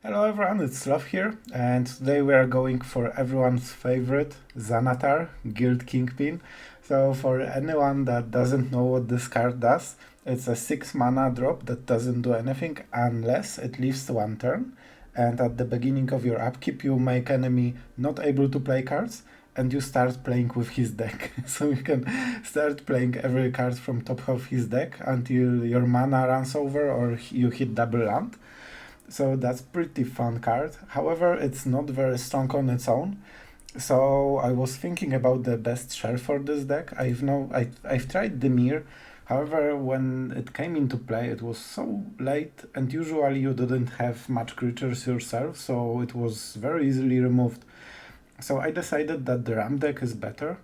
Hello everyone, it's Sloth here, and today we are going for everyone's favorite XANATHAR, Guild Kingpin. So for anyone that doesn't know what this card does, it's a 6 mana drop that doesn't do anything unless it lives one turn. And at the beginning of your upkeep you make enemy not able to play cards, and you start playing with his deck. So you can start playing every card from top of his deck until your mana runs over or you hit double land. So that's pretty fun card. However, it's not very strong on its own. So I was thinking about the best shell for this deck. I've tried Demir. However, when it came into play, it was so late, and usually you didn't have much creatures yourself, so it was very easily removed. So I decided that the Ram deck is better,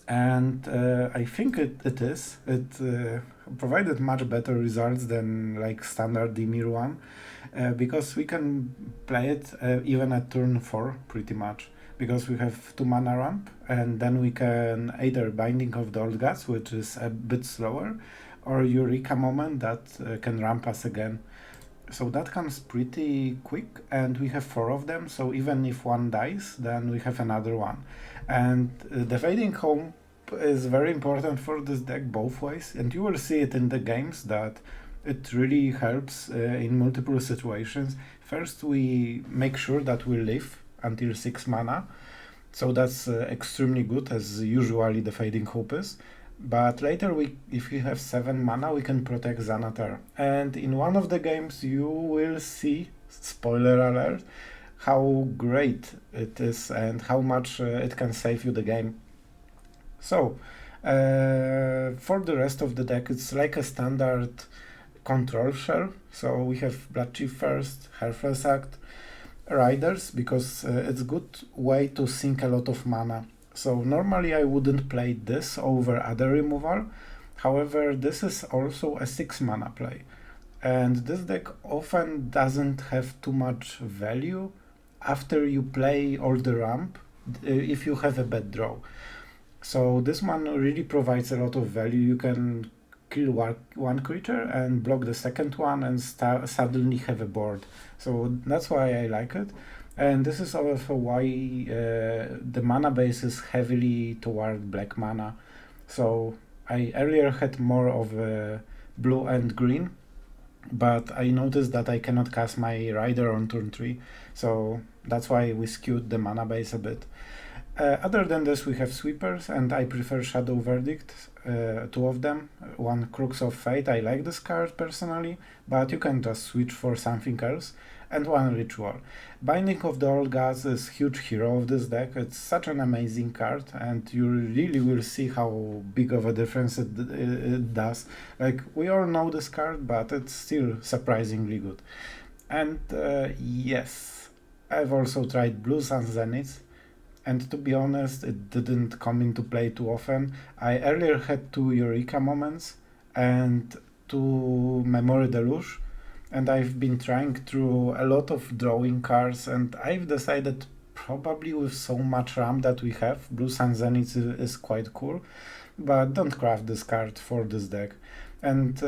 and I think it is. It provided much better results than like standard Dimir one, because we can play it even at turn 4 pretty much, because we have 2 mana ramp, and then we can either Binding of the Old Gods, which is a bit slower, or Eureka Moment that can ramp us again. So that comes pretty quick, and we have 4 of them, so even if one dies, then we have another one. And the Fading Home is very important for this deck both ways, and you will see it in the games that it really helps in multiple situations. First, we make sure that we live until 6 mana, so that's extremely good, as usually the Fading Hope is. But later, if we have 7 mana, we can protect XANATHAR. And in one of the games, you will see, spoiler alert, how great it is and how much it can save you the game. So, for the rest of the deck, it's like a standard control shell. So we have Blood Chief first, Heartless Act, Riders, because it's a good way to sink a lot of mana. So normally I wouldn't play this over other removal. However, this is also a 6 mana play. And this deck often doesn't have too much value after you play all the ramp if you have a bad draw. So this one really provides a lot of value. You can kill one creature and block the second one and suddenly have a board. So that's why I like it. And this is also why the mana base is heavily toward black mana. So I earlier had more of blue and green, but I noticed that I cannot cast my Rider on turn 3, so that's why we skewed the mana base a bit. Other than this, we have Sweepers, and I prefer Shadow Verdict, 2 of them. One Crux of Fate, I like this card personally, but you can just switch for something else. And one Ritual. Binding of the Old Gods is huge hero of this deck. It's such an amazing card, and you really will see how big of a difference it does. Like, we all know this card, but it's still surprisingly good. And yes, I've also tried Blue Sun Zenith, and to be honest, it didn't come into play too often. I earlier had 2 Eureka Moments and 2 Memory Deluge, and I've been trying through a lot of drawing cards, and I've decided probably with so much RAM that we have, Blue Sun Zenith is quite cool, but don't craft this card for this deck. And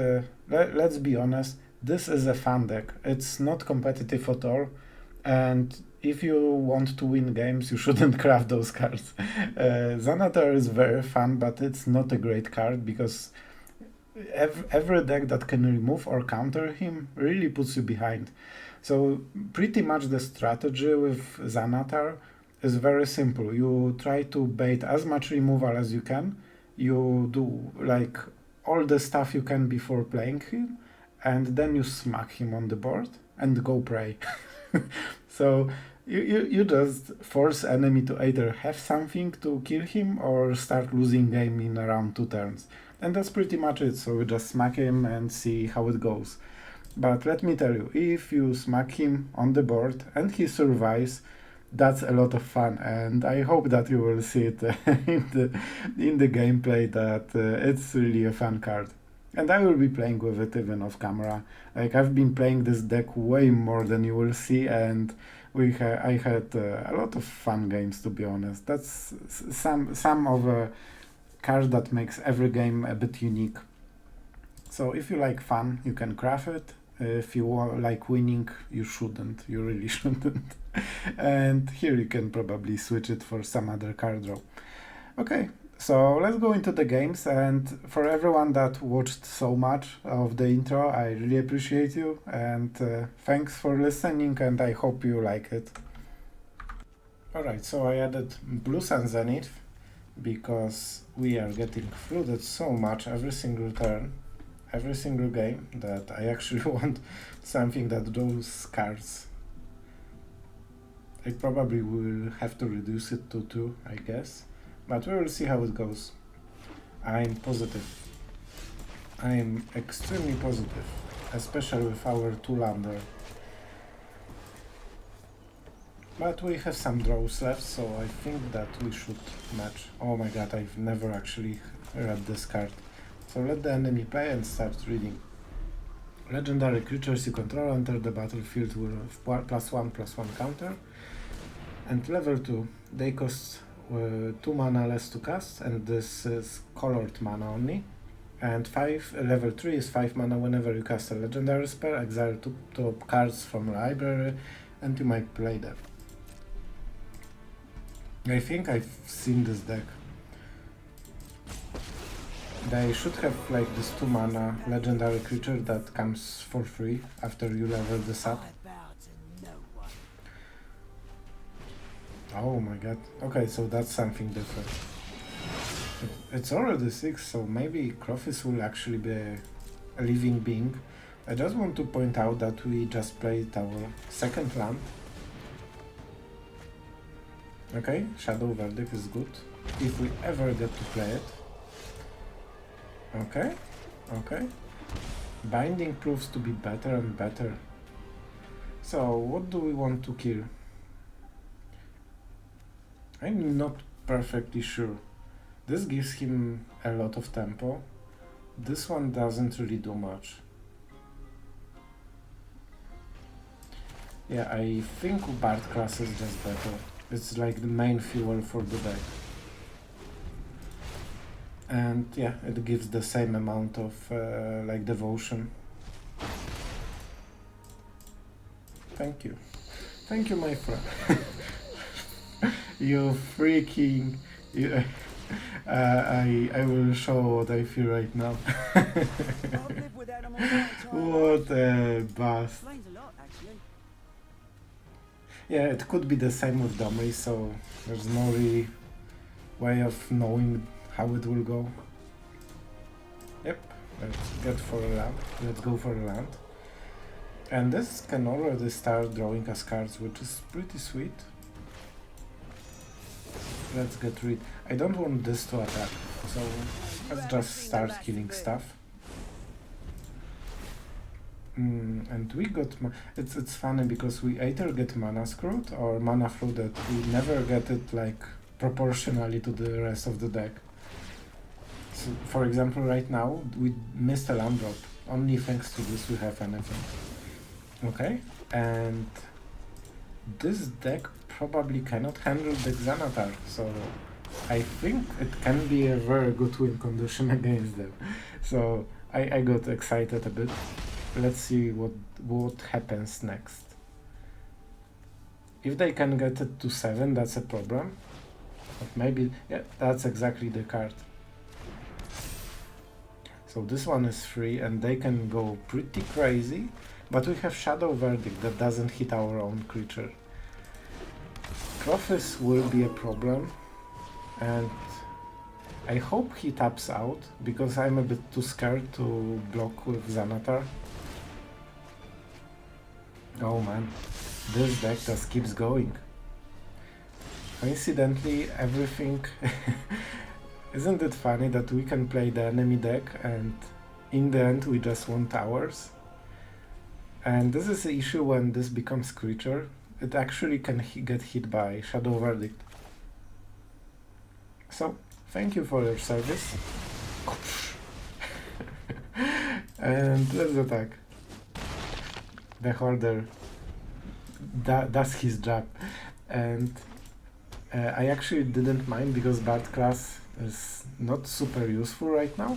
let's be honest, this is a fun deck. It's not competitive at all, and if you want to win games, you shouldn't craft those cards. XANATHAR is very fun, but it's not a great card, because every deck that can remove or counter him really puts you behind. So pretty much the strategy with XANATHAR is very simple. You try to bait as much removal as you can. You do like all the stuff you can before playing him, and then you smack him on the board and go pray. So you just force enemy to either have something to kill him or start losing game in around 2 turns. And that's pretty much it, so we just smack him and see how it goes. But let me tell you, if you smack him on the board and he survives, that's a lot of fun, and I hope that you will see it in the gameplay, that it's really a fun card. And I will be playing with it even off camera. Like, I've been playing this deck way more than you will see, and I had a lot of fun games, to be honest. That's some of a card that makes every game a bit unique. So if you like fun, you can craft it, If you like winning, you shouldn't. You really shouldn't. And here you can probably switch it for some other card draw. Okay, so let's go into the games. And for everyone that watched so much of the intro, I really appreciate you. And thanks for listening, and I hope you like it. Alright, so I added Blue Sun Zenith because we are getting flooded so much every single turn, every single game, that I actually want something that draws cards. I probably will have to reduce it to 2, I guess, but we will see how it goes. I'm positive. I'm extremely positive, especially with our 2-lander. But we have some draws left, so I think that we should match. Oh my god, I've never actually read this card. So let the enemy play and start reading. Legendary creatures you control enter the battlefield with +1/+1 counter. And level 2, they cost 2 mana less to cast, and this is colored mana only. And level 3 is 5 mana whenever you cast a legendary spell, exile 2 top cards from library, and you might play them. I think I've seen this deck. They should have like this 2 mana legendary creature that comes for free after you level this up. Oh my god. Okay, so that's something different. It's already 6, so maybe Crofis will actually be a living being. I just want to point out that we just played our second land. Okay, Shadow Verdict is good, if we ever get to play it. Okay, okay. Binding proves to be better and better. So, what do we want to kill? I'm not perfectly sure. This gives him a lot of tempo. This one doesn't really do much. Yeah, I think Bard class is just better. It's like the main fuel for the deck. And yeah, it gives the same amount of like devotion. Thank you. Thank you, my friend. You freaking... You, I will show what I feel right now. What a bust. Yeah, it could be the same with Domri, so there's no really way of knowing how it will go. Yep, let's go for a land. And this can already start drawing us cards, which is pretty sweet. Let's get rid. I don't want this to attack, so let's just start killing stuff. And we got... It's funny because we either get mana screwed or mana flooded. We never get it like proportionally to the rest of the deck. So, for example, right now we missed a land drop. Only thanks to this we have anything. Okay, and this deck probably cannot handle the XANATHAR, so I think it can be a very good win condition against them. So I got excited a bit. Let's see what happens next. If they can get it to 7, that's a problem. But maybe, yeah, that's exactly the card. So this one is free and they can go pretty crazy, but we have Shadow Verdict that doesn't hit our own creature. Crofis will be a problem, and I hope he taps out, because I'm a bit too scared to block with XANATHAR. Oh man, this deck just keeps going. Coincidentally, everything... Isn't it funny that we can play the enemy deck and in the end we just want ours? And this is the issue when this becomes creature. It actually can get hit by Shadow Verdict. So, thank you for your service. And let's attack. The Hoarder does his job. And I actually didn't mind because Bard class is not super useful right now.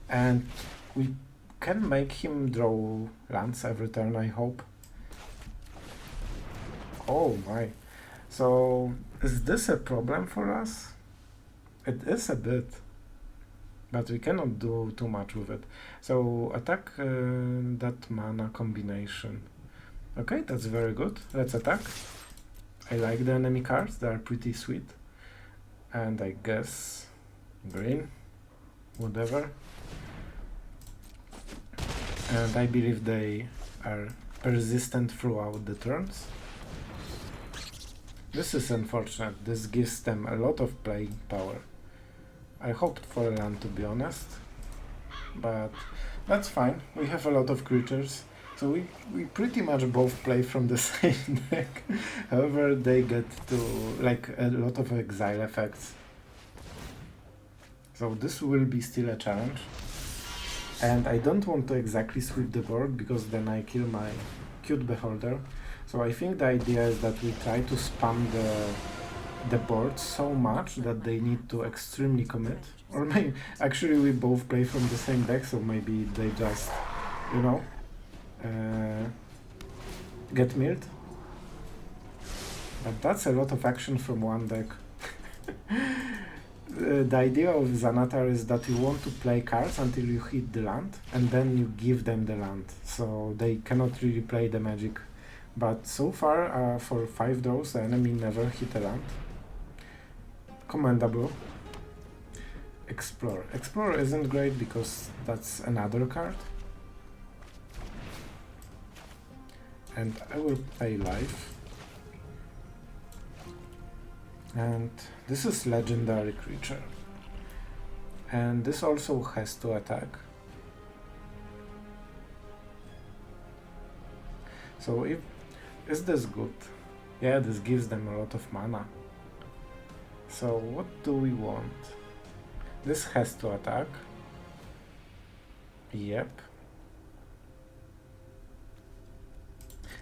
And we can make him draw lands every turn, I hope. Oh my. So, is this a problem for us? It is a bit. But we cannot do too much with it. So, attack that mana combination. Okay, that's very good. Let's attack. I like the enemy cards, they are pretty sweet. And I guess green, whatever. And I believe they are persistent throughout the turns. This is unfortunate, this gives them a lot of playing power. I hoped for a land, to be honest, but that's fine, we have a lot of creatures, so we pretty much both play from the same deck. However, they get to like a lot of exile effects. So this will be still a challenge. And I don't want to exactly sweep the board, because then I kill my cute beholder. So I think the idea is that we try to spam the board so much that they need to extremely commit. Or maybe, actually we both play from the same deck, so maybe they just, you know, get milled. But that's a lot of action from one deck. The idea of XANATHAR is that you want to play cards until you hit the land, and then you give them the land, so they cannot really play the magic. But so far, for 5 draws, the enemy never hit a land. Commendable. Explore. Explore isn't great because that's another card. And I will play life. And this is legendary creature. And this also has to attack. So is this good? Yeah, this gives them a lot of mana. So what do we want? This has to attack. Yep.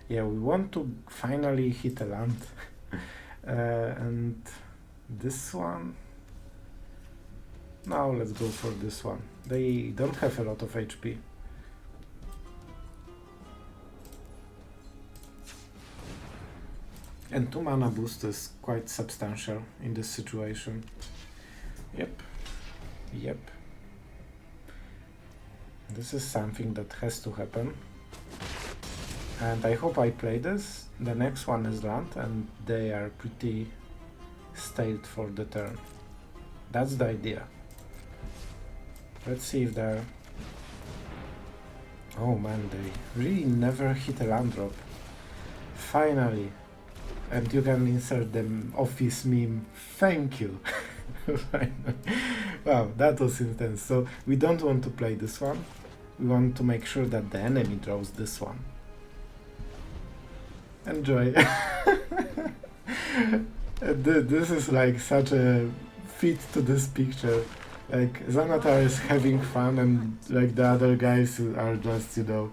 Yeah, we want to finally hit a land. And this one, now let's go for this one. They don't have a lot of HP. And 2 mana boost is quite substantial in this situation. Yep. Yep. This is something that has to happen. And I hope I play this. The next one is land, and they are pretty staled for the turn. That's the idea. Let's see if they're... Oh man, they really never hit a land drop. Finally. And you can insert the office meme, thank you. Wow, that was intense. So we don't want to play this one. We want to make sure that the enemy draws this one. Enjoy. This is like such a fit to this picture. Like XANATHAR is having fun, and like the other guys are just, you know,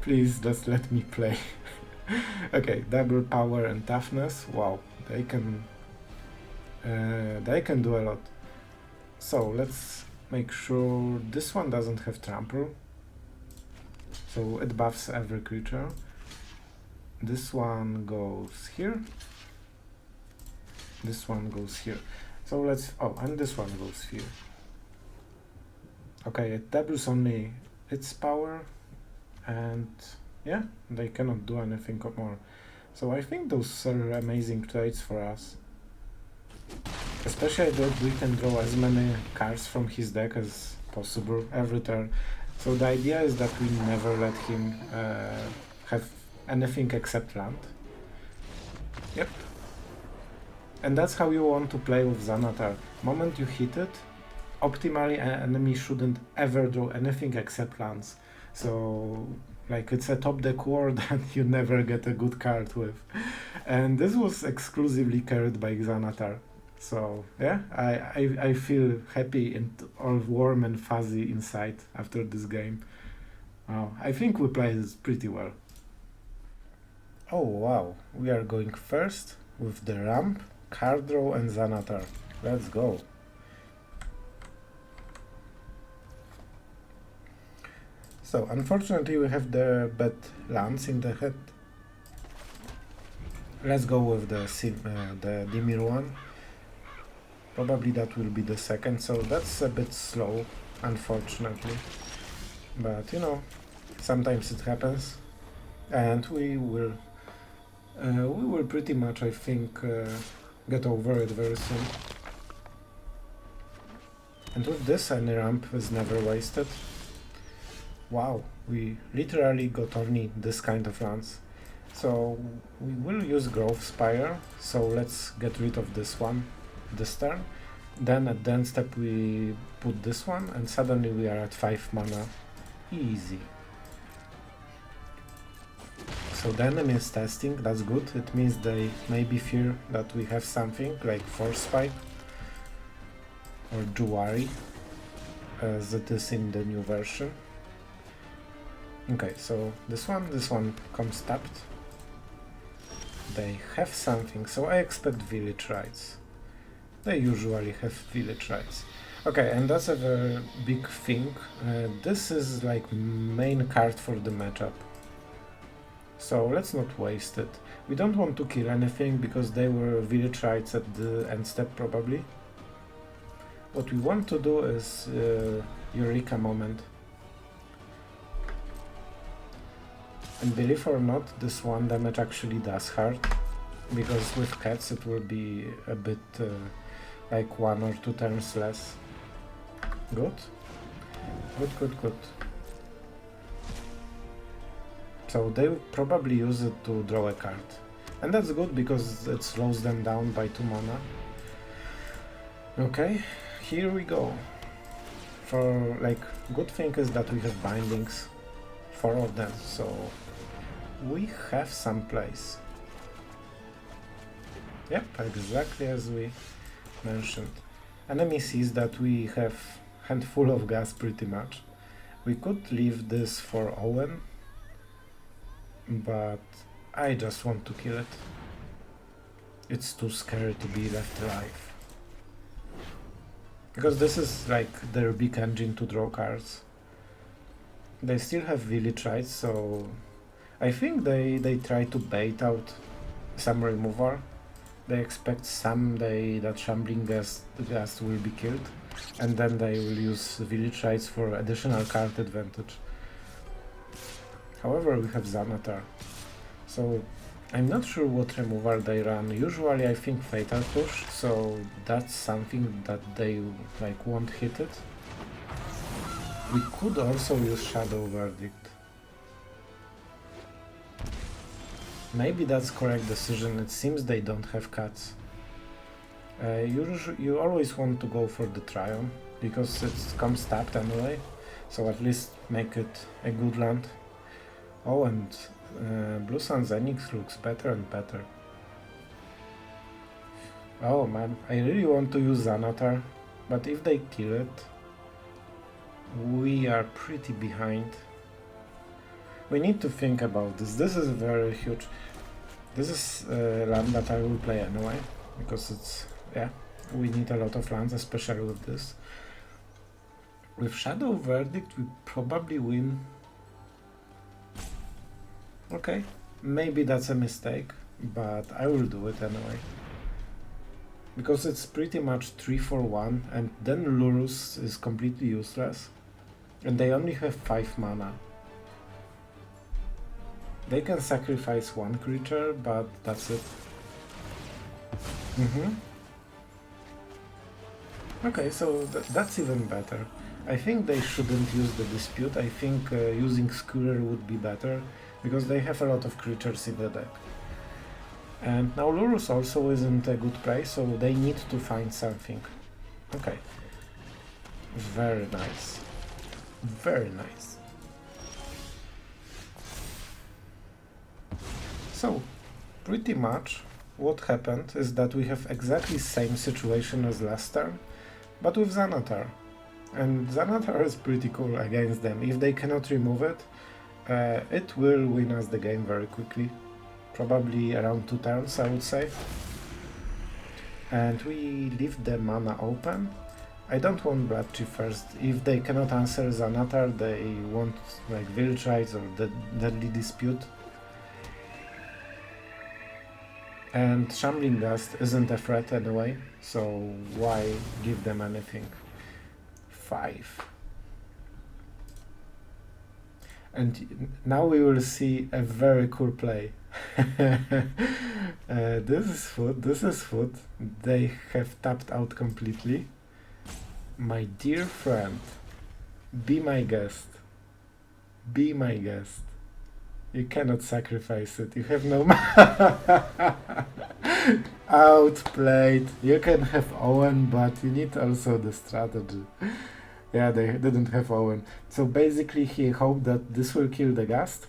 please just let me play. Okay, double power and toughness. Wow, they can do a lot. So let's make sure this one doesn't have trample. So it buffs every creature. This one goes here. This one goes here. So let's... Oh, and this one goes here. Okay, it doubles only its power. And yeah, they cannot do anything more. So I think those are amazing trades for us. Especially that we can draw as many cards from his deck as possible every turn. So the idea is that we never let him have anything except land. Yep. And that's how you want to play with XANATHAR. Moment you hit it, optimally an enemy shouldn't ever draw anything except lands. So like it's a top deck war that you never get a good card with. And this was exclusively carried by XANATHAR. So yeah, I feel happy and all warm and fuzzy inside after this game. I think we played this pretty well. Oh wow, we are going first with the ramp, card draw and XANATHAR. Let's go. So unfortunately we have the bad lands in the head. Let's go with the Dimir one. Probably that will be the second, so that's a bit slow, unfortunately. But you know, sometimes it happens, and we will pretty much, I think, get over it very soon. And with this, any ramp is never wasted. Wow, we literally got only this kind of lands. So we will use Growth Spire, so let's get rid of this one this turn. Then at the end step we put this one, and suddenly we are at 5 mana. Easy. So the enemy is testing, that's good. It means they maybe fear that we have something like Force Spike or Juari, as it is in the new version. Okay, so this one comes tapped. They have something, so I expect Village Rites. They usually have Village Rites. Okay, and that's a very big thing. This is like main card for the matchup. So let's not waste it. We don't want to kill anything because they were Village Rites at the end step probably. What we want to do is Eureka Moment. And believe or not, this one damage actually does hurt, because with cats it will be a bit like 1 or 2 turns less. Good? Good. So they will probably use it to draw a card. And that's good because it slows them down by 2 mana. Okay, here we go. For like, good thing is that we have bindings, 4 of them, so we have some place. Yep, exactly as we mentioned. Enemy sees that we have handful of gas pretty much. We could leave this for Owen, but I just want to kill it. It's too scary to be left alive. Because this is like their big engine to draw cards. They still have Village Rites, so I think they try to bait out some remover. They expect someday that Shambling Ghast will be killed, and then they will use Village Rites for additional card advantage. However, we have XANATHAR, so I'm not sure what remover they run. Usually I think Fatal Push, so that's something that they like won't hit it. We could also use Shadow Verdict. Maybe that's correct decision. It seems they don't have cuts. You always want to go for the Tryon, because it comes tapped anyway, so at least make it a good land. Oh, and Blue Sun Zenix looks better and better. Oh man, I really want to use XANATHAR, but if they kill it, we are pretty behind. We need to think about this. This is very huge. This is a land that I will play anyway, because it's, yeah, we need a lot of lands, especially with this. With Shadow Verdict we probably win. Okay, maybe that's a mistake, but I will do it anyway. Because it's pretty much 3 for 1, and then Lurus is completely useless. And they only have 5 mana. They can sacrifice 1 creature, but that's it. Okay, so that's even better. I think they shouldn't use the Dispute. I think using Skewer would be better, because they have a lot of creatures in the deck. And now Lurus also isn't a good play, so they need to find something. Okay. Very nice. Very nice. So, pretty much what happened is that we have exactly same situation as last turn, but with XANATHAR. And XANATHAR is pretty cool against them. If they cannot remove it, it will win us the game very quickly. Probably around 2 turns, I would say. And we leave the mana open, I don't want Blood Chief first. If they cannot answer XANATHAR, they want like Viltrites or Deadly Dispute. And Shambling Gust isn't a threat anyway, so why give them anything? 5. And now we will see a very cool play. This is food. They have tapped out completely. My dear friend, be my guest. Be my guest. You cannot sacrifice it. You have no outplayed. You can have Owen, but you need also the strategy. Yeah, they didn't have Owen. So basically he hoped that this will kill the Gust.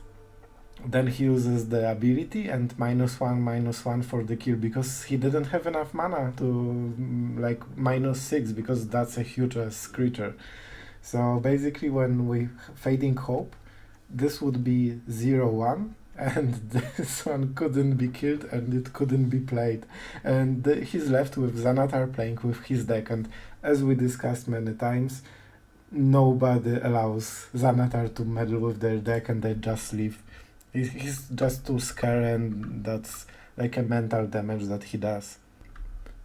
Then he uses the ability and -1/-1 for the kill because he didn't have enough mana to like -6 because that's a huge creature. So basically when we Fading Hope, this would be 0/1 and this one couldn't be killed and it couldn't be played. And he's left with XANATHAR playing with his deck, and as we discussed many times, nobody allows XANATHAR to meddle with their deck and they just leave. He's just too scared, and that's like a mental damage that he does.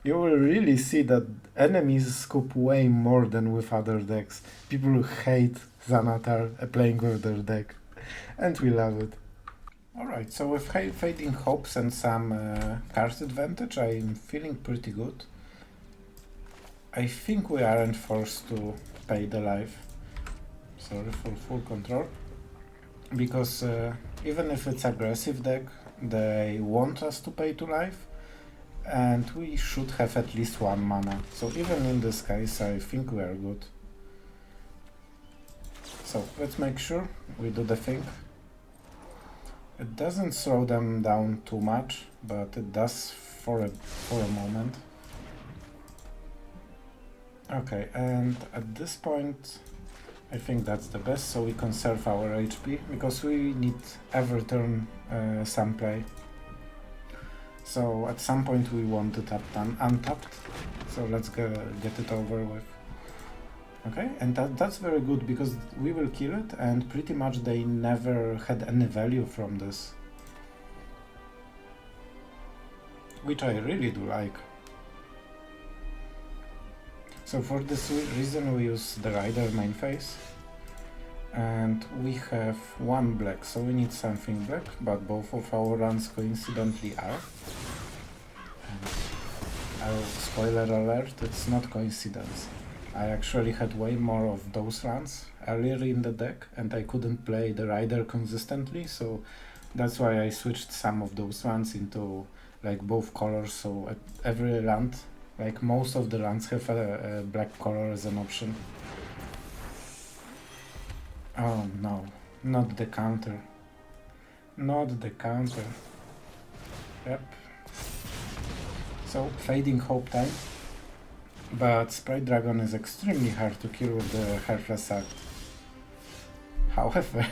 You will really see that enemies scoop way more than with other decks. People hate XANATHAR playing with their deck, and we love it. Alright, so with Fading Hopes and some card advantage, I'm feeling pretty good. I think we aren't forced to pay the life. Sorry for full control. Because even if it's aggressive deck, they want us to pay to life, and we should have at least 1 mana. So even in this case, I think we are good. So let's make sure we do the thing. It doesn't slow them down too much, but it does for a moment. Okay, and at this point I think that's the best, so we conserve our HP, because we need every turn some play. So at some point we want it untapped, so let's get it over with. Okay, and that's very good, because we will kill it, and pretty much they never had any value from this. Which I really do like. So for this reason we use the Rider main phase, and we have 1 black, so we need something black, but both of our runs coincidentally are. And spoiler alert, it's not coincidence. I actually had way more of those runs earlier in the deck, and I couldn't play the Rider consistently, so that's why I switched some of those runs into like both colors, so at every round, like most of the runs have a black color as an option. Oh no, not the counter. Not the counter. Yep. So, Fading Hope time. But Sprite Dragon is extremely hard to kill with the Heartless Act. However,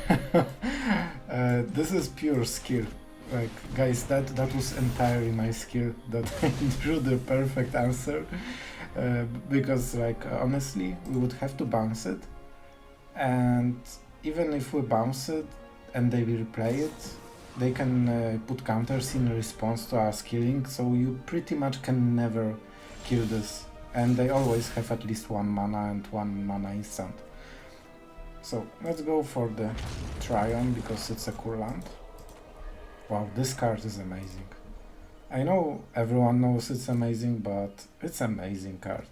this is pure skill. Like, guys, that was entirely my skill that I drew the perfect answer, because, like, honestly, we would have to bounce it, and even if we bounce it and they will replay it, they can put counters in response to us killing, so you pretty much can never kill this, and they always have at least 1 mana and 1 mana instant. So let's go for the Tryon, because it's a cool land. Wow, this card is amazing. I know everyone knows it's amazing, but it's an amazing card.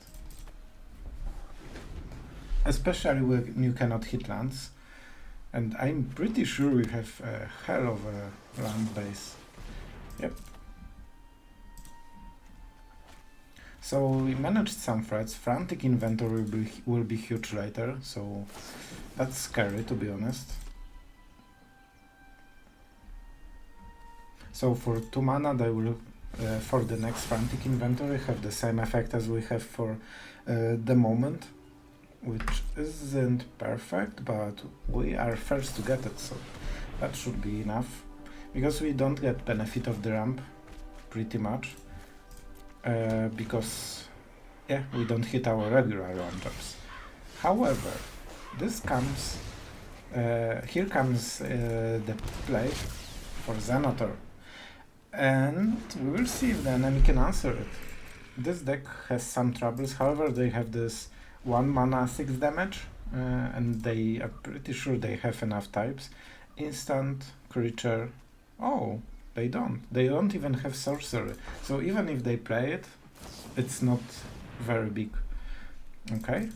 Especially when you cannot hit lands. And I'm pretty sure we have a hell of a land base. Yep. So we managed some threats. Frantic Inventory will be huge later, so that's scary, to be honest. So for 2 mana they will, for the next Frantic Inventory, have the same effect as we have for the moment, which isn't perfect, but we are first to get it, so that should be enough. Because we don't get benefit of the ramp, pretty much, because yeah, we don't hit our regular launchers. However, this comes, here comes the play for XANATHAR, and we will see if the enemy can answer it. This deck has some troubles, however they have this 1 mana 6 damage, and they are pretty sure they have enough types. Instant, creature, oh, they don't even have sorcery, so even if they play it, it's not very big. Okay,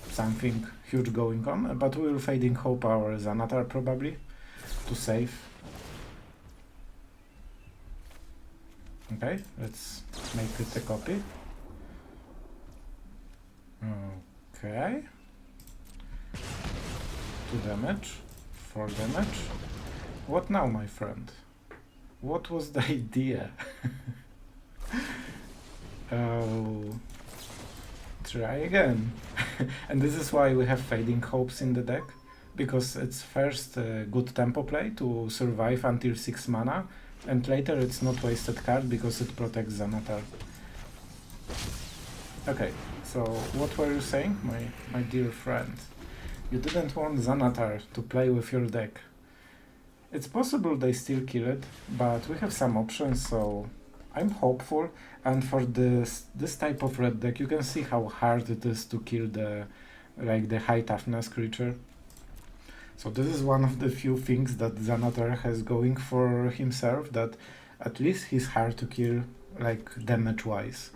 something huge going on, but we will Fading Hope our XANATHAR probably to save. Okay, let's make it a copy. Okay, 2 damage, 4 damage. What now, my friend? What was the idea? Oh, try again. And this is why we have Fading Hopes in the deck, because it's first good tempo play to survive until 6 mana, and later it's not wasted card because it protects XANATHAR. Okay, so what were you saying, my dear friend? You didn't want XANATHAR to play with your deck. It's possible they still kill it, but we have some options, so I'm hopeful. And for this type of red deck, you can see how hard it is to kill the high toughness creature. So this is one of the few things that XANATHAR has going for himself, that at least he's hard to kill, like damage wise.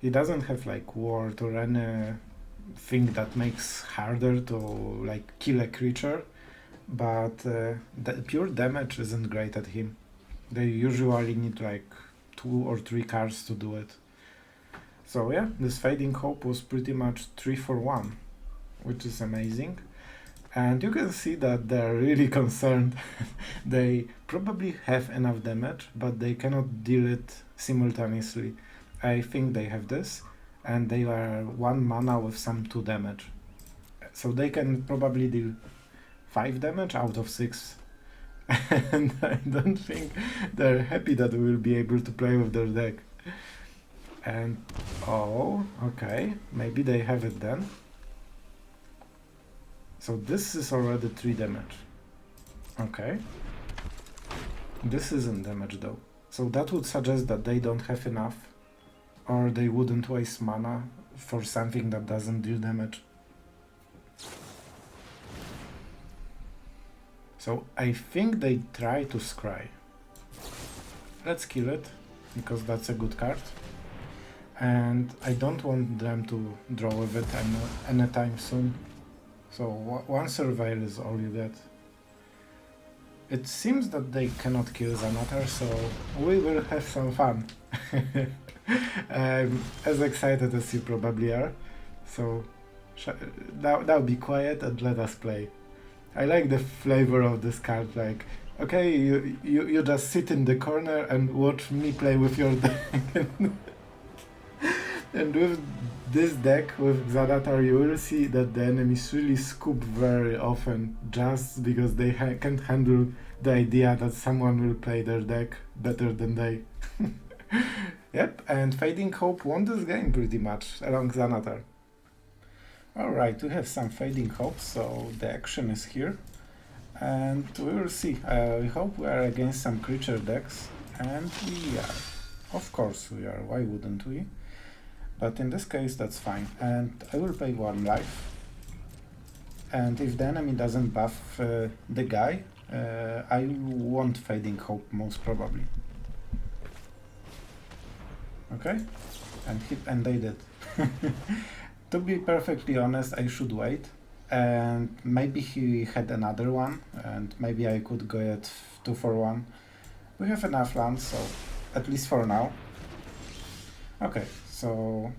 He doesn't have like ward or anything that makes harder to like kill a creature, but the pure damage isn't great at him. They usually need like 2 or 3 cards to do it. So yeah, this Fading Hope was pretty much 3 for 1, which is amazing. And you can see that they're really concerned. They probably have enough damage, but they cannot deal it simultaneously. I think they have this, and they are 1 mana with some 2 damage. So they can probably deal 5 damage out of 6. And I don't think they're happy that we will be able to play with their deck. And oh, okay, maybe they have it then. So this is already 3 damage. Okay. This isn't damage though. So that would suggest that they don't have enough, or they wouldn't waste mana for something that doesn't deal damage. So I think they try to scry. Let's kill it, because that's a good card. And I don't want them to draw with it anytime soon. So 1 surveil is all you get. It seems that they cannot kill XANATHAR, so we will have some fun. I'm as excited as you probably are. So now be quiet and let us play. I like the flavor of this card, like, okay, you just sit in the corner and watch me play with your deck. And with this deck, with XANATHAR, you will see that the enemies really scoop very often, just because they can't handle the idea that someone will play their deck better than they. Yep, and Fading Hope won this game pretty much, along XANATHAR. Alright, we have some Fading Hope, so the action is here. And we will see. We hope we are against some creature decks, and we are. Of course we are, why wouldn't we? But in this case that's fine. And I will pay 1 life. And if the enemy doesn't buff the guy, I won't Fading Hope most probably. Okay? And they did. To be perfectly honest, I should wait, and maybe he had another one, and maybe I could go at 2 for 1. We have enough lands, so at least for now. Okay, so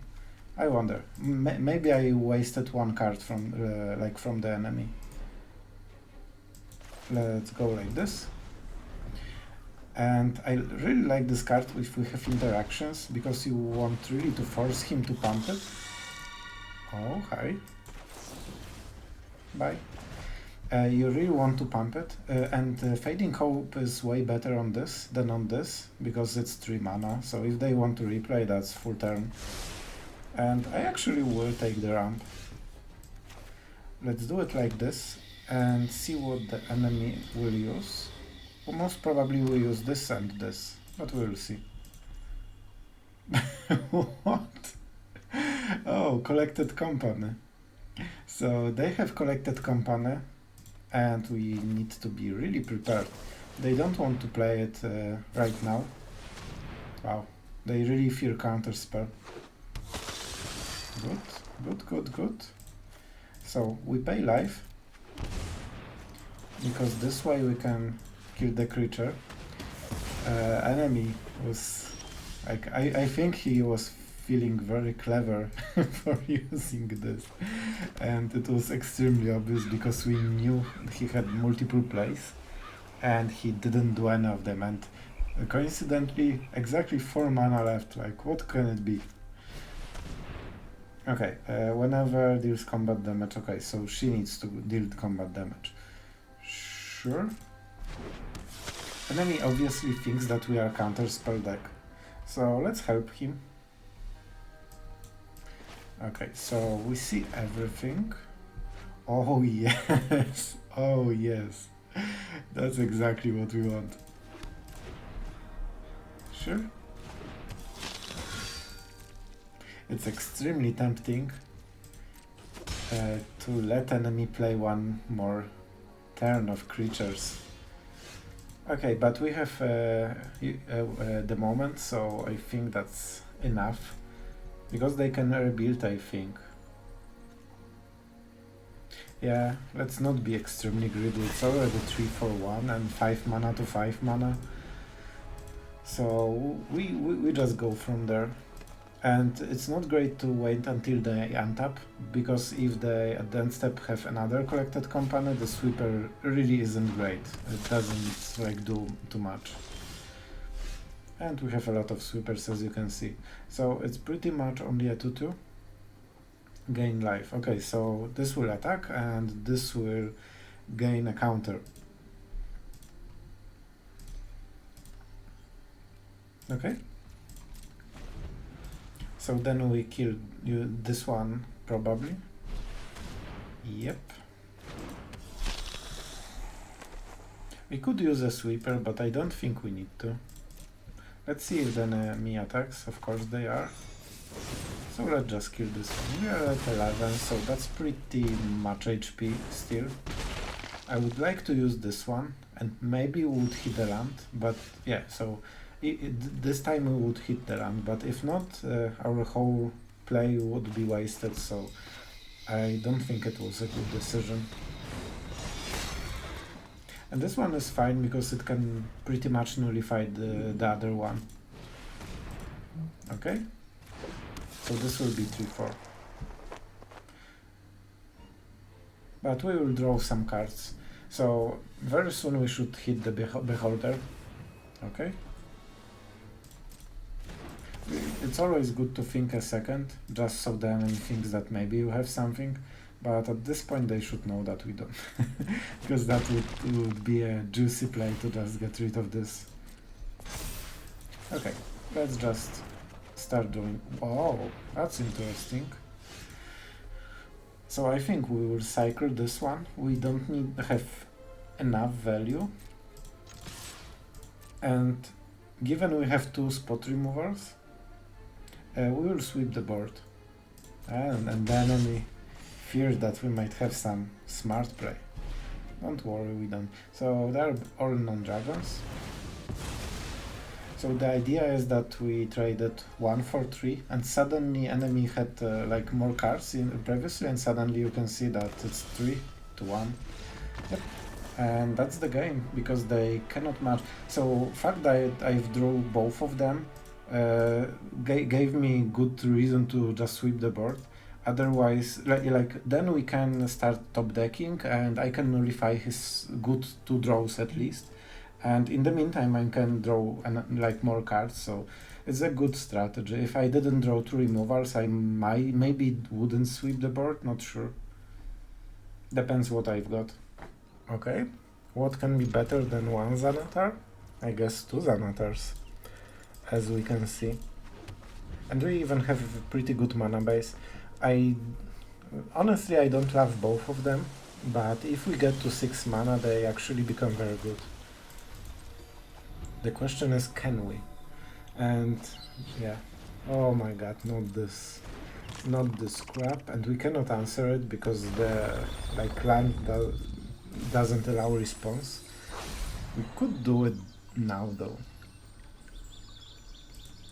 I wonder, maybe I wasted 1 card from from the enemy. Let's go like this. And I really like this card if we have interactions, because you want really to force him to pump it. Oh, hi. Bye. You really want to pump it, and Fading Hope is way better on this than on this, because it's 3 mana, so if they want to replay, that's full turn. And I actually will take the ramp. Let's do it like this and see what the enemy will use. Well, most probably will use this and this, but we'll see. What? Oh, collected company. So they have collected company and we need to be really prepared. They don't want to play it right now. Wow, they really fear counter spell. Good, good, good, good. So we pay life, because this way we can kill the creature. Enemy was like, I think he was feeling very clever for using this, and it was extremely obvious because we knew he had multiple plays and he didn't do any of them, and coincidentally exactly 4 mana left. Like, what can it be? Okay, whenever deals combat damage. Okay, so she needs to deal combat damage. Sure. Enemy obviously thinks that we are counter spell deck, so let's help him. Okay, so we see everything. Oh yes, oh yes, that's exactly what we want. Sure. It's extremely tempting to let enemy play one more turn of creatures. Okay, but we have the moment, so I think that's enough. Because they can rebuild, I think. Yeah, let's not be extremely greedy. It's already 3 for 1 and 5 mana to 5 mana. So we just go from there. And it's not great to wait until they untap, because if they at the end step have another collected company, the sweeper really isn't great. It doesn't like do too much. And we have a lot of sweepers, as you can see. So it's pretty much only a 2-2. Gain life. Okay, so this will attack and this will gain a counter. Okay. So then we kill this one, probably. Yep. We could use a sweeper, but I don't think we need to. Let's see if the enemy attacks. Of course they are. So let's just kill this one. We are at 11, so that's pretty much HP still. I would like to use this one, and maybe we would hit the land, but yeah, so this time we would hit the land, but if not, our whole play would be wasted, so I don't think it was a good decision. And this one is fine because it can pretty much nullify the other one. Okay? So this will be 3-4. But we will draw some cards. So very soon we should hit the beholder. Okay? It's always good to think a second, just so the enemy thinks that maybe you have something. But at this point they should know that we don't, because that would be a juicy play to just get rid of this. Okay, let's just start doing... Oh, that's interesting. So I think we will cycle this one. We don't need to have enough value. And given we have 2 spot removers, we will sweep the board. And the enemy fears that we might have some smart play. Don't worry, we don't. So they're all non-dragons. So the idea is that we traded 1 for 3, and suddenly enemy had like more cards previously, and suddenly you can see that it's 3-1. Yep. And that's the game, because they cannot match. So fact that I've drew both of them gave me good reason to just sweep the board. Otherwise, like then we can start top decking, and I can nullify his good 2 draws at least. And in the meantime, I can draw like more cards. So it's a good strategy. If I didn't draw 2 removals, I maybe wouldn't sweep the board. Not sure. Depends what I've got. Okay. What can be better than 1 XANATHAR? I guess 2 XANATHARs, as we can see. And we even have a pretty good mana base. Honestly, I don't love both of them, but if we get to 6 mana, they actually become very good. The question is, can we? And yeah, oh my god, not this crap, and we cannot answer it because the land doesn't allow response. We could do it now though.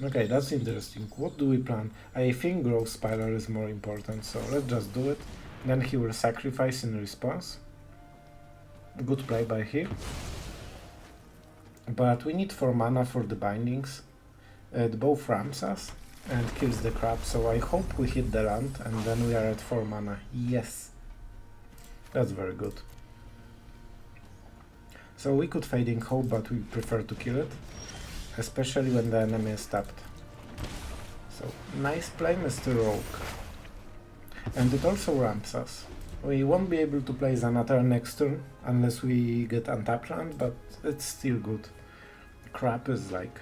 Okay, that's interesting. What do we plan? I think Growth Spiral is more important, so let's just do it. Then he will sacrifice in response. Good play by him. But we need 4 mana for the bindings. It both ramps us and kills the crab, so I hope we hit the land and then we are at 4 mana. Yes! That's very good. So we could Fading Hope, but we prefer to kill it, especially when the enemy is tapped. So, nice play, Mr. Rogue. And it also ramps us. We won't be able to play XANATHAR next turn unless we get untapped land, but it's still good. Crap is like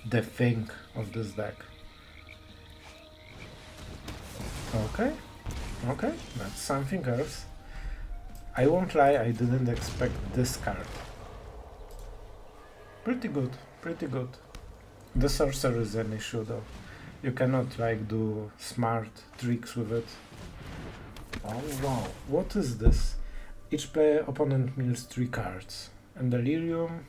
the thing of this deck. Okay, that's something else. I won't lie, I didn't expect this card. Pretty good. The sorcerer is an issue though. You cannot do smart tricks with it. Oh wow, what is this? Each player opponent mills 3 cards. And Delirium,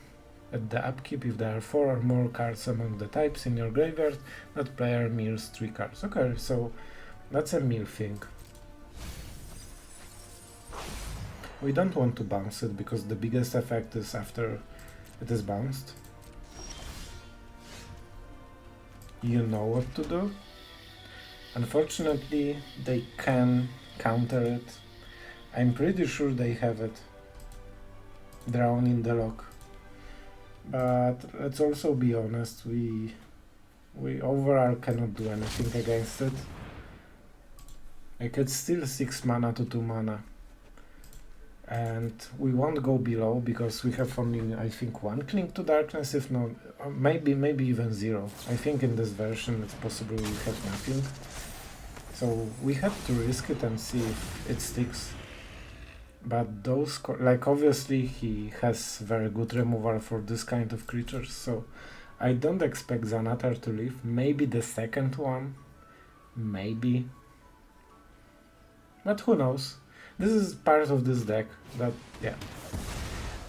at the upkeep, if there are 4 or more cards among the types in your graveyard, that player mills 3 cards. Okay, so that's a mill thing. We don't want to bounce it because the biggest effect is after it is bounced. You know what to do. Unfortunately, they can counter it. I'm pretty sure they have it drawn in the lock. But let's also be honest, we overall cannot do anything against it. It's still 6 mana to 2 mana. And we won't go below because we have only, I think, 1 Cling to Darkness, if not, maybe even 0. I think in this version it's possible we have nothing. So we have to risk it and see if it sticks. But those, obviously he has very good removal for this kind of creatures, so I don't expect XANATHAR to leave. Maybe the second one, maybe. But who knows? This is part of this deck,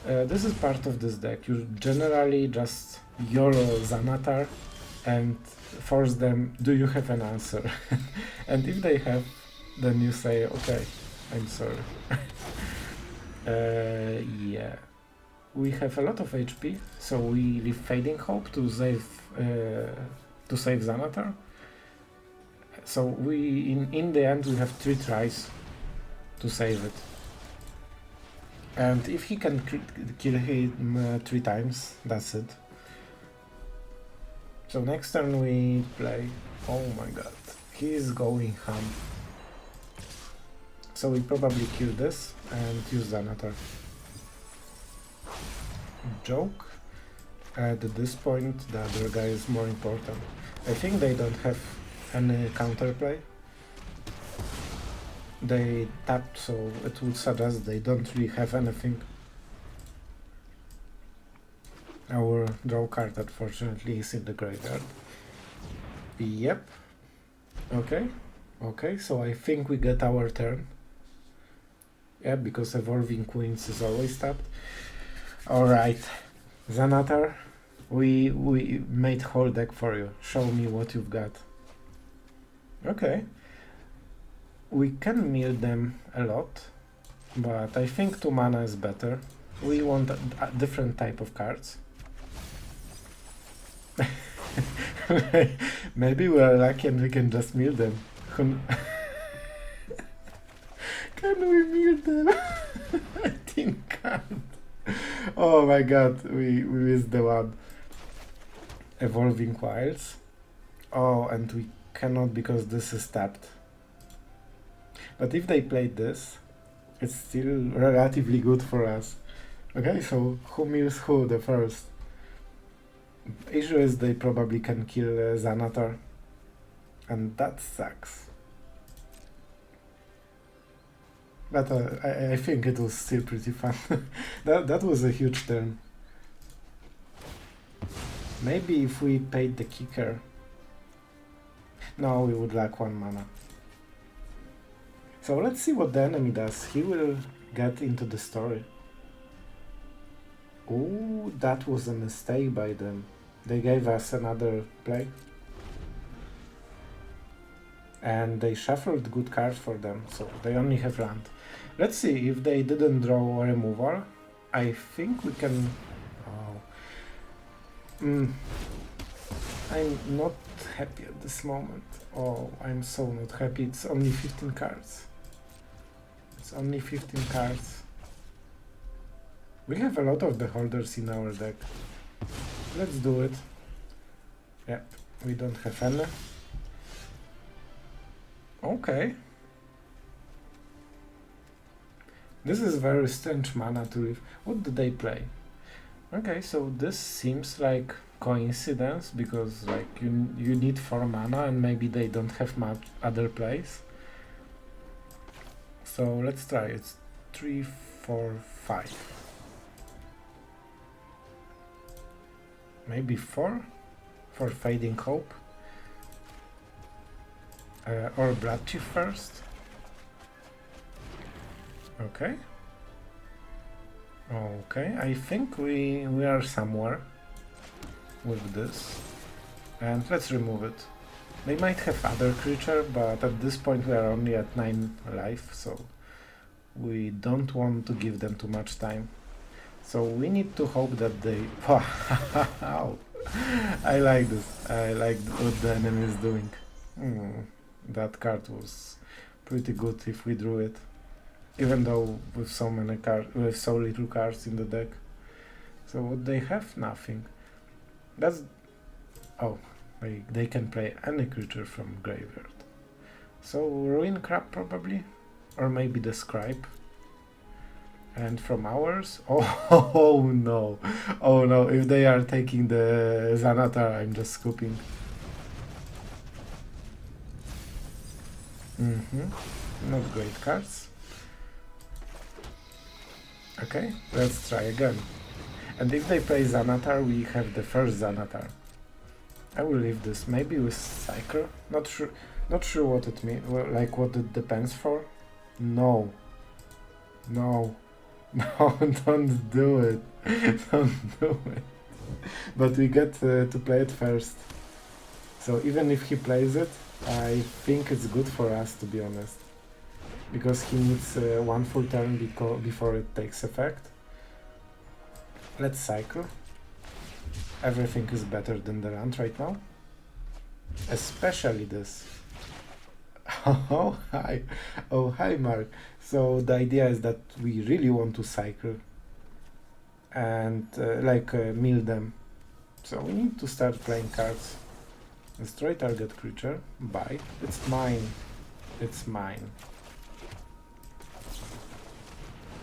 this is part of this deck. You generally just YOLO XANATHAR and force them, do you have an answer? And if they have, then you say, okay, I'm sorry. Yeah. We have a lot of HP, so we leave Fading Hope to save XANATHAR. So we, in the end, we have 3 tries to save it. And if he can kill him 3 times, that's it. So next turn we play... Oh my god, he is going ham. So we probably kill this and use XANATHAR. Joke. At this point, the other guy is more important. I think they don't have any counterplay. They tapped, so it would suggest they don't really have anything. Our draw card, unfortunately, is in the graveyard. Yep. Okay, so I think we get our turn. Yeah, because Evolving Queens is always tapped. Alright, XANATHAR, we made whole deck for you. Show me what you've got. Okay. We can mill them a lot, but I think 2 mana is better. We want a different type of cards. Maybe we are lucky and we can just mill them. Can we mill them? I think can't. Oh my god, we missed the one. Evolving Wilds. Oh, and we cannot because this is tapped. But if they played this, it's still relatively good for us. Okay, so who mills who the first? Issue is they probably can kill XANATHAR. And that sucks. But I think it was still pretty fun. That was a huge turn. Maybe if we paid the kicker. No, we would lack 1 mana. So let's see what the enemy does. He will get into the story. Oh, that was a mistake by them. They gave us another play. And they shuffled good cards for them, so they only have land. Let's see if they didn't draw a removal. I think we can... Oh. I'm not happy at this moment. Oh, I'm so not happy. It's only 15 cards. It's only 15 cards. We have a lot of beholders in our deck. Let's do it. Yeah, we don't have any. Okay. This is very strange mana to leave. What did they play? Okay, so this seems like coincidence because like you need 4 mana and maybe they don't have much other plays. So let's try. It's 3, 4, 5. Maybe 4 for Fading Hope. Or Blood Chief first. Okay. Okay, I think we are somewhere with this. And let's remove it. They might have other creature, but at this point we are only at 9 life, so we don't want to give them too much time. So we need to hope that they... Wow! I like this. I like what the enemy is doing. That card was pretty good if we drew it. Even though with so many cards, with so little cards in the deck. So what they have? Nothing. That's... Oh, they can play any creature from graveyard. So Ruin Crab probably? Or maybe the Scribe. And from ours? Oh no! Oh no, if they are taking the XANATHAR, I'm just scooping. Not great cards. Okay, let's try again. And if they play XANATHAR, we have the first XANATHAR. I will leave this, maybe with Cycle? Not sure what it means, well, like what it depends for. No. No. No, don't do it. Don't do it. But we get to play it first. So even if he plays it, I think it's good for us, to be honest. Because he needs 1 full turn before it takes effect. Let's cycle. Everything is better than the land right now. Especially this. Oh, hi. Oh, hi, Mark. So the idea is that we really want to cycle and mill them. So we need to start playing cards. Destroy target creature. Buy. It's mine. It's mine.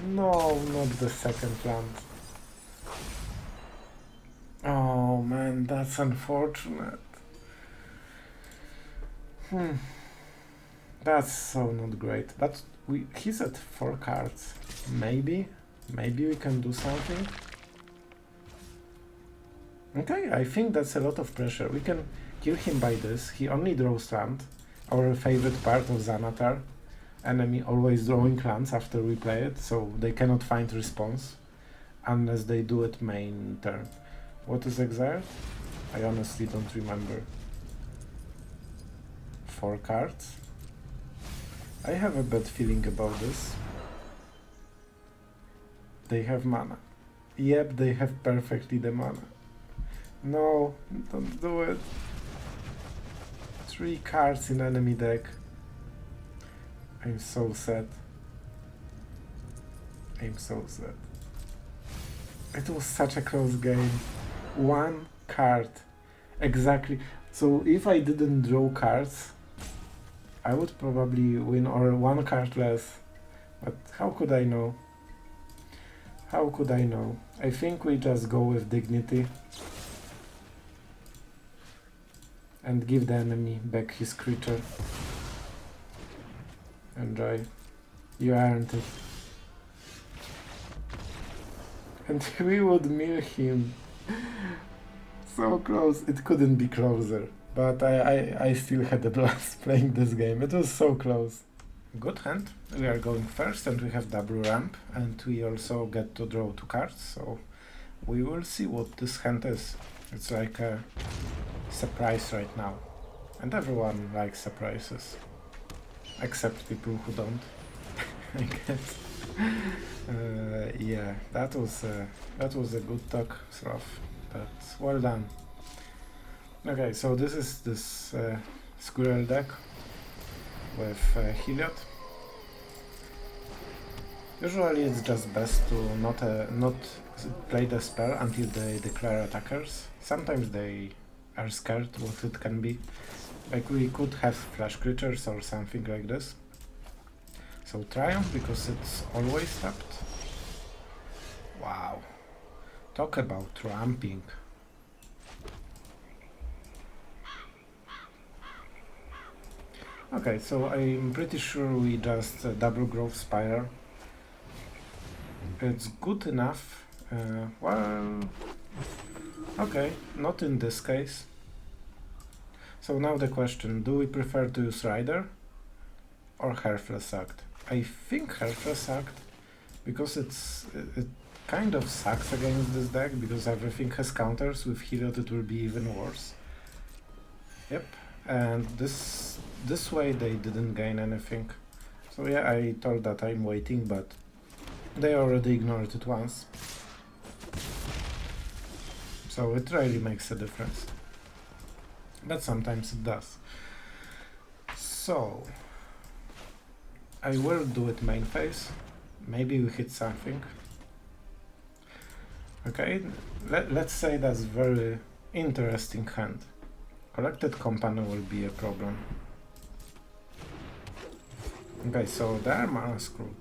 No, not the second land. Oh man, that's unfortunate. That's so not great. But he's at 4 cards. Maybe we can do something. Okay, I think that's a lot of pressure. We can kill him by this. He only draws land. Our favorite part of XANATHAR. Enemy always drawing lands after we play it, so they cannot find response unless they do it main turn. What is exiled? I honestly don't remember. 4 cards. I have a bad feeling about this. They have mana. Yep, they have perfectly the mana. No, don't do it. 3 cards in enemy deck. I'm so sad. I'm so sad. It was such a close game. 1 card. Exactly. So if I didn't draw cards, I would probably win, or 1 card less. But how could I know? How could I know? I think we just go with dignity. and give the enemy back his creature. Enjoy. You earned it. And we would mill him. So close. It couldn't be closer. But I still had a blast playing this game. It was so close. Good hand. We are going first and we have double ramp. And we also get to draw 2 cards. So we will see what this hand is. It's like a surprise right now. And everyone likes surprises. Except people who don't, I guess. Yeah, that was a good talk, Sloth. But well done. Okay, so this is this squirrel deck with Heliod. Usually it's just best to not play the spell until they declare attackers. Sometimes they are scared what it can be. Like we could have flash creatures or something like this. So Triumph because it's always tapped. Wow. Talk about ramping. Okay, so I'm pretty sure we just double Growth Spire. It's good enough. Well, okay, not in this case. So now the question, do we prefer to use Rider or Helpless Act? I think Helpless Act, because it kind of sucks against this deck, because everything has counters. With Heliod it will be even worse. Yep, and this way they didn't gain anything. So yeah, I told that I'm waiting, but they already ignored it once. So it really makes a difference. But sometimes it does. So I will do it main phase. Maybe we hit something. Okay, let's say that's very interesting hand. Collected Company will be a problem. Okay, so they are mana screwed.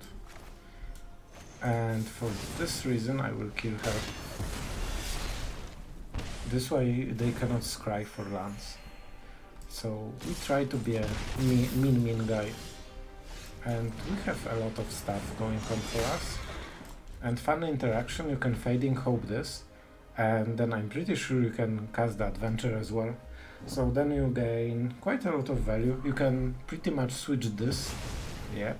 And for this reason I will kill her. This way they cannot scry for lands. So we try to be a mean guy. And we have a lot of stuff going on for us. And fun interaction, you can Fading Hope this. And then I'm pretty sure you can cast the Adventure as well. So then you gain quite a lot of value. You can pretty much switch this. Yep.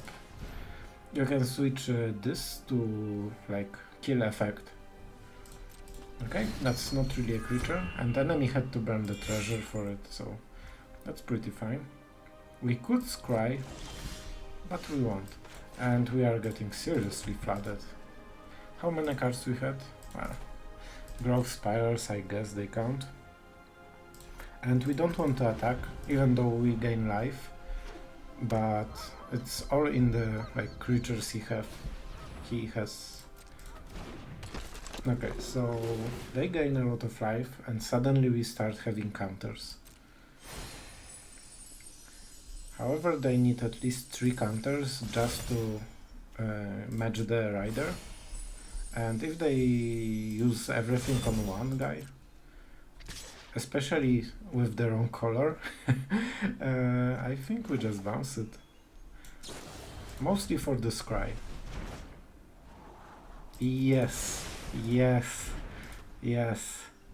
You can switch this to like kill effect. Okay, that's not really a creature, and enemy had to burn the treasure for it, so that's pretty fine. We could scry, but we won't. And we are getting seriously flooded. How many cards we had? Well, Growth Spirals, I guess they count. And we don't want to attack, even though we gain life, but it's all in the like creatures he has. Okay, so they gain a lot of life and suddenly we start having counters. However, they need at least 3 counters just to match the Rider. And if they use everything on one guy, especially with the wrong color, I think we just bounce it. Mostly for the scry. Yes. Yes,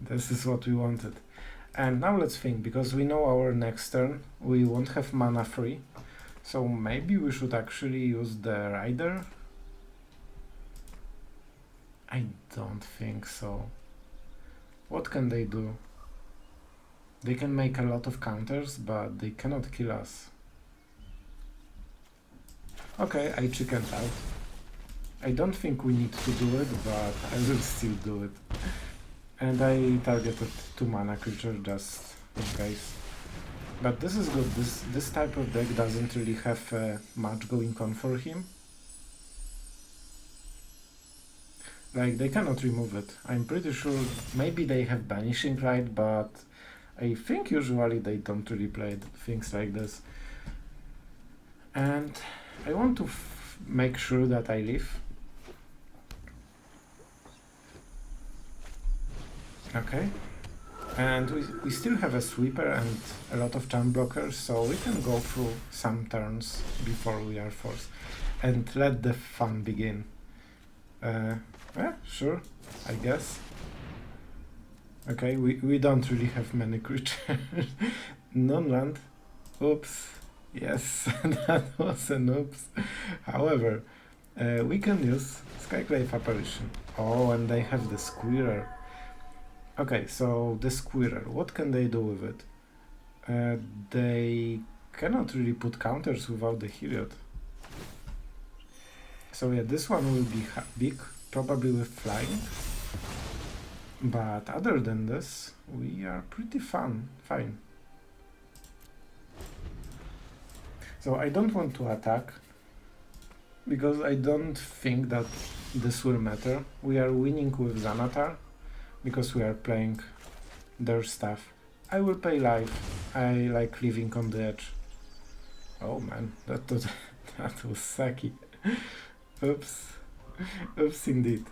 this is what we wanted. And now let's think, because we know our next turn we won't have mana free, so maybe we should actually use the Rider? I don't think so. What can they do? They can make a lot of counters, but they cannot kill us. Okay, I chickened out. I don't think we need to do it, but I will still do it. And I targeted 2 mana creature just in case. But this is good. This type of deck doesn't really have much going on for him. Like, they cannot remove it. I'm pretty sure maybe they have Banishing Right, but I think usually they don't really play things like this. And I want to make sure that I live. Okay, And we still have a sweeper and a lot of jump blockers, so we can go through some turns before we are forced. And let the fun begin. Yeah, sure, I guess. Okay, we don't really have many creatures. Non-land. Oops. Yes, that was an oops. However, we can use Skyclave Apparition. Oh, and they have the Squirrel. Okay, so the Squirrel, what can they do with it? They cannot really put counters without the Heliod. So yeah, this one will be big, probably with flying. But other than this, we are pretty fine. So I don't want to attack, because I don't think that this will matter. We are winning with Xanathar, because we are playing their stuff. I will play live. I like living on the edge. Oh man, that was sucky. Oops. Oops indeed.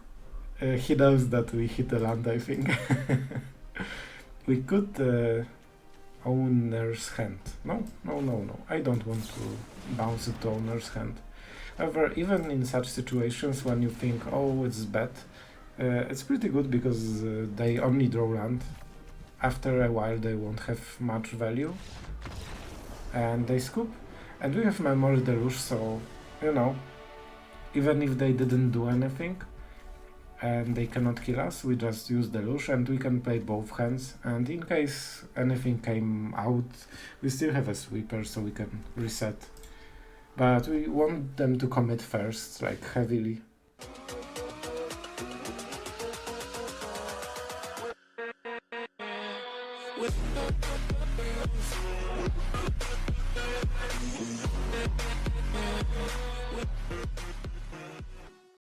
He knows that we hit the land, I think. We could owner's hand. No. I don't want to bounce it to owner's hand. However, even in such situations when you think, oh, it's bad, it's pretty good, because they only draw land. After a while they won't have much value. And they scoop. And we have Memory Deluge, so, you know, even if they didn't do anything, and they cannot kill us, we just use Deluge and we can play both hands, and in case anything came out, we still have a sweeper, so we can reset. But we want them to commit first, like heavily.